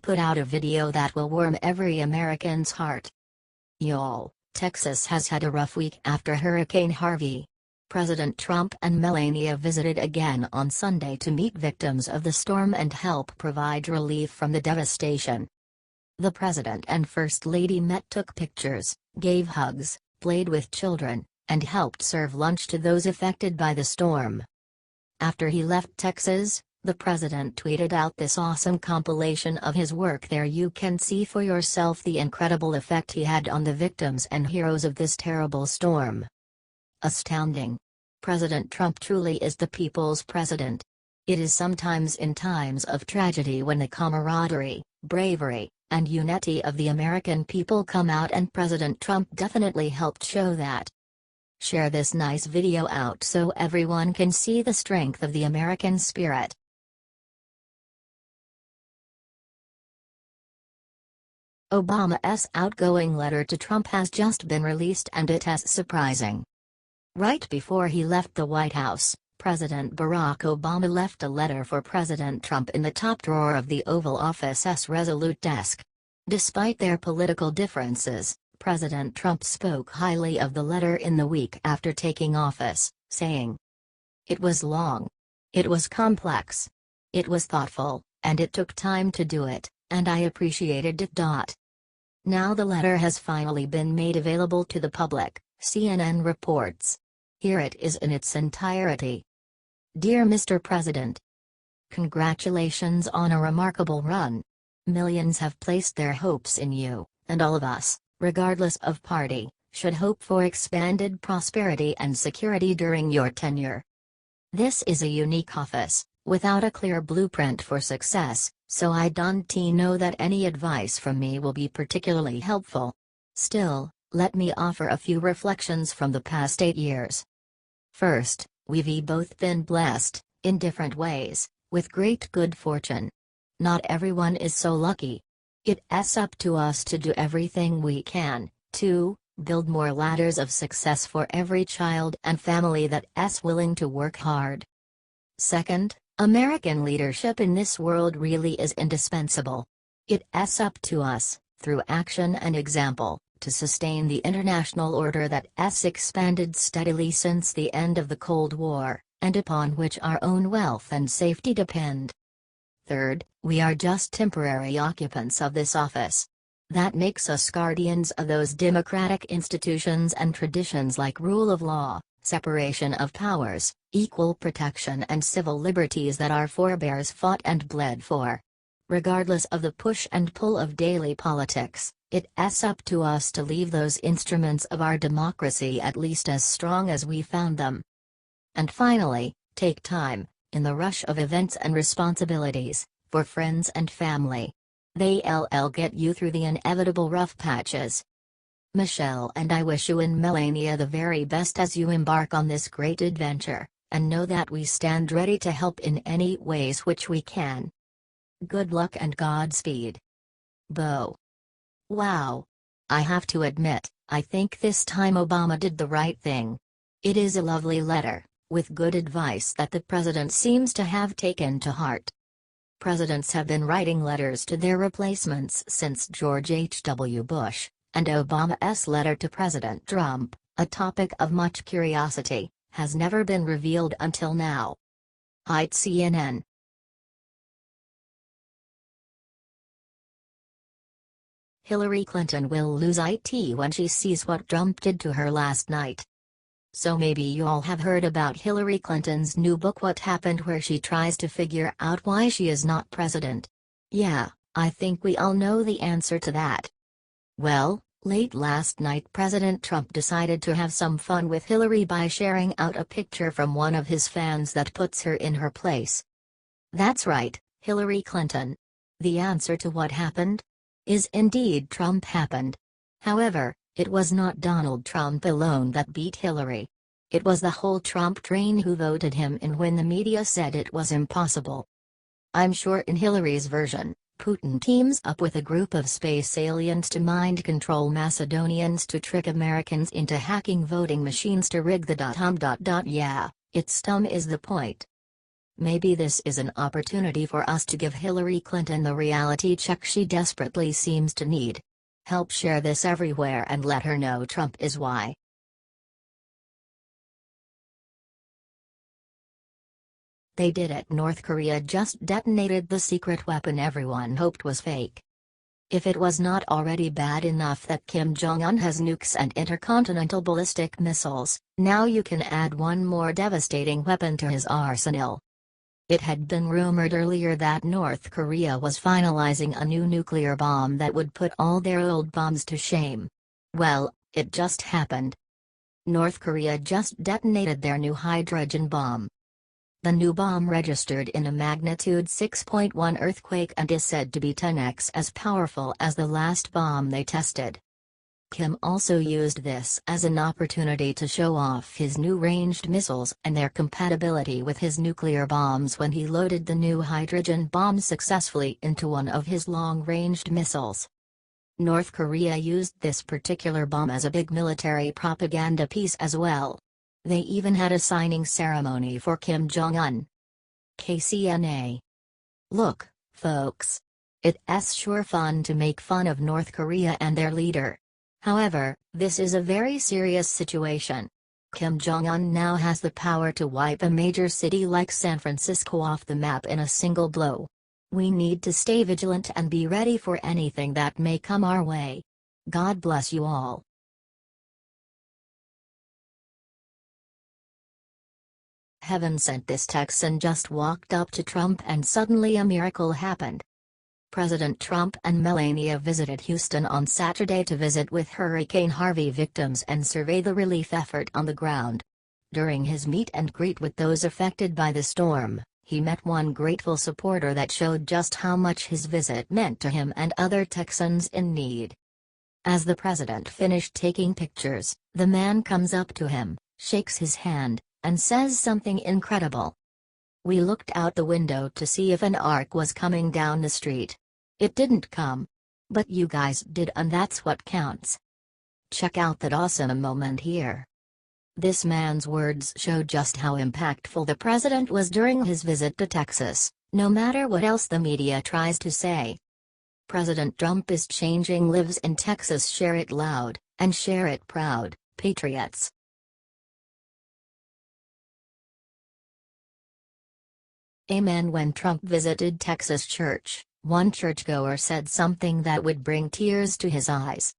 put out a video that will warm every American's heart. Y'all, Texas has had a rough week after Hurricane Harvey. President Trump and Melania visited again on Sunday to meet victims of the storm and help provide relief from the devastation. The president and First Lady met, took pictures, gave hugs, played with children, and helped serve lunch to those affected by the storm. After he left Texas, the president tweeted out this awesome compilation of his work there. You can see for yourself the incredible effect he had on the victims and heroes of this terrible storm. Astounding. President Trump truly is the people's president. It is sometimes in times of tragedy when the camaraderie, bravery, and unity of the American people come out, and President Trump definitely helped show that. Share this nice video out so everyone can see the strength of the American spirit. Obama's outgoing letter to Trump has just been released, and it is surprising. Right before he left the White House, President Barack Obama left a letter for President Trump in the top drawer of the Oval Office's resolute desk. Despite their political differences, President Trump spoke highly of the letter in the week after taking office, saying, "It was long. It was complex. It was thoughtful, and it took time to do it, and I appreciated it. Now the letter has finally been made available to the public," CNN reports. Here it is in its entirety. Dear Mr. President, congratulations on a remarkable run. Millions have placed their hopes in you, and all of us, regardless of party, should hope for expanded prosperity and security during your tenure. This is a unique office, without a clear blueprint for success, so I don't know that any advice from me will be particularly helpful. Still, let me offer a few reflections from the past 8 years. First, we've both been blessed, in different ways, with great good fortune. Not everyone is so lucky. It's up to us to do everything we can, to build more ladders of success for every child and family that's willing to work hard. Second, American leadership in this world really is indispensable. It's up to us, through action and example, to sustain the international order that's expanded steadily since the end of the Cold War, and upon which our own wealth and safety depend. Third, we are just temporary occupants of this office. That makes us guardians of those democratic institutions and traditions like rule of law, separation of powers, equal protection and civil liberties that our forebears fought and bled for. Regardless of the push and pull of daily politics, it's up to us to leave those instruments of our democracy at least as strong as we found them. And finally, take time, in the rush of events and responsibilities, for friends and family. They'll get you through the inevitable rough patches. Michelle and I wish you and Melania the very best as you embark on this great adventure, and know that we stand ready to help in any ways which we can. Good luck and Godspeed. Bo. Wow. I have to admit, I think this time Obama did the right thing. It is a lovely letter, with good advice that the president seems to have taken to heart. Presidents have been writing letters to their replacements since George H.W. Bush, and Obama's letter to President Trump, a topic of much curiosity, has never been revealed until now. Height CNN. Hillary Clinton will lose it when she sees what Trump did to her last night. So maybe you all have heard about Hillary Clinton's new book What Happened, where she tries to figure out why she is not president. Yeah, I think we all know the answer to that. Well, late last night President Trump decided to have some fun with Hillary by sharing out a picture from one of his fans that puts her in her place. That's right, Hillary Clinton. The answer to what happened? Is indeed Trump happened. However, it was not Donald Trump alone that beat Hillary. It was the whole Trump train who voted him in when the media said it was impossible. I'm sure in Hillary's version, Putin teams up with a group of space aliens to mind control Macedonians to trick Americans into hacking voting machines to rig the . Yeah, it's dumb is the point. Maybe this is an opportunity for us to give Hillary Clinton the reality check she desperately seems to need. Help share this everywhere and let her know Trump is why. They did it. North Korea just detonated the secret weapon everyone hoped was fake. If it was not already bad enough that Kim Jong-un has nukes and intercontinental ballistic missiles, now you can add one more devastating weapon to his arsenal. It had been rumored earlier that North Korea was finalizing a new nuclear bomb that would put all their old bombs to shame. Well, it just happened. North Korea just detonated their new hydrogen bomb. The new bomb registered in a magnitude 6.1 earthquake and is said to be 10x as powerful as the last bomb they tested. Kim also used this as an opportunity to show off his new ranged missiles and their compatibility with his nuclear bombs when he loaded the new hydrogen bomb successfully into one of his long-ranged missiles. North Korea used this particular bomb as a big military propaganda piece as well. They even had a signing ceremony for Kim Jong-un. KCNA. Look, folks. It's sure fun to make fun of North Korea and their leader. However, this is a very serious situation. Kim Jong-un now has the power to wipe a major city like San Francisco off the map in a single blow. We need to stay vigilant and be ready for anything that may come our way. God bless you all. Heaven sent this Texan just walked up to Trump and suddenly a miracle happened. President Trump and Melania visited Houston on Saturday to visit with Hurricane Harvey victims and survey the relief effort on the ground. During his meet and greet with those affected by the storm, he met one grateful supporter that showed just how much his visit meant to him and other Texans in need. As the president finished taking pictures, the man comes up to him, shakes his hand, and says something incredible. We looked out the window to see if an ark was coming down the street. It didn't come. But you guys did, and that's what counts. Check out that awesome moment here. This man's words show just how impactful the president was during his visit to Texas, no matter what else the media tries to say. President Trump is changing lives in Texas. Share it loud, and share it proud, patriots. Amen. When Trump visited Texas church, one churchgoer said something that would bring tears to his eyes.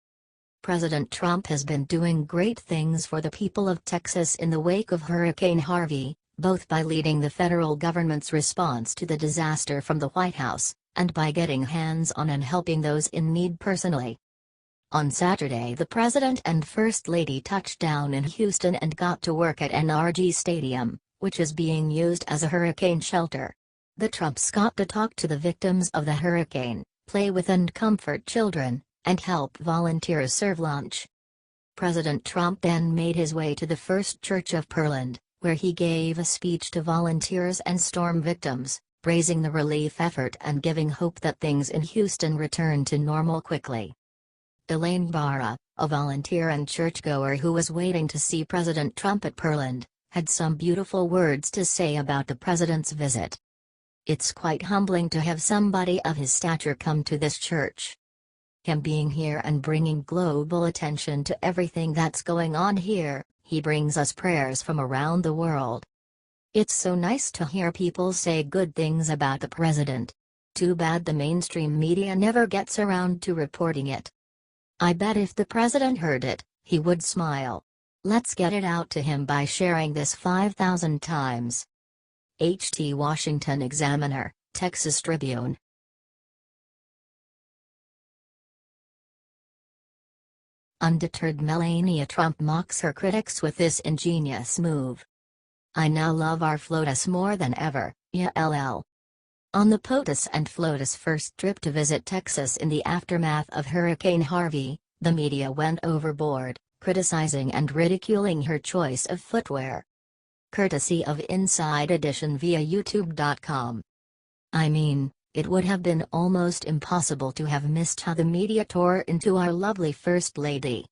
President Trump has been doing great things for the people of Texas in the wake of Hurricane Harvey, both by leading the federal government's response to the disaster from the White House, and by getting hands-on and helping those in need personally. On Saturday, the President and First Lady touched down in Houston and got to work at NRG Stadium, which is being used as a hurricane shelter. The Trumps got to talk to the victims of the hurricane, play with and comfort children, and help volunteers serve lunch. President Trump then made his way to the First Church of Pearland, where he gave a speech to volunteers and storm victims, praising the relief effort and giving hope that things in Houston return to normal quickly. Elaine Barra, a volunteer and churchgoer who was waiting to see President Trump at Pearland, had some beautiful words to say about the president's visit. It's quite humbling to have somebody of his stature come to this church. Him being here and bringing global attention to everything that's going on here, he brings us prayers from around the world. It's so nice to hear people say good things about the president. Too bad the mainstream media never gets around to reporting it. I bet if the president heard it, he would smile. Let's get it out to him by sharing this 5,000 times. H.T. Washington Examiner, Texas Tribune. Undeterred Melania Trump mocks her critics with this ingenious move. I now love our FLOTUS more than ever, yeah LL. On the POTUS and FLOTUS first trip to visit Texas in the aftermath of Hurricane Harvey, the media went overboard, criticizing and ridiculing her choice of footwear. Courtesy of Inside Edition via YouTube.com. I mean, it would have been almost impossible to have missed how the media tore into our lovely First Lady.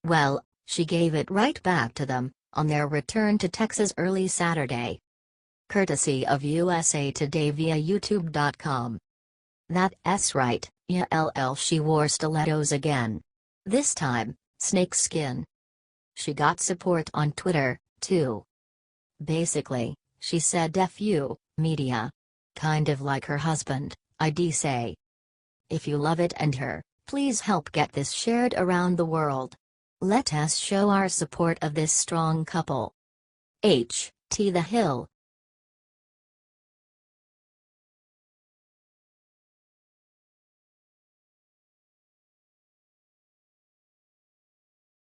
Well, she gave it right back to them, on their return to Texas early Saturday. Courtesy of USA Today via YouTube.com. That's right, yeah, she wore stilettos again. This time, snakeskin. She got support on Twitter, too. Basically, she said "F you, media." Kind of like her husband, I'd say. If you love it and her, please help get this shared around the world. Let us show our support of this strong couple. The Hill,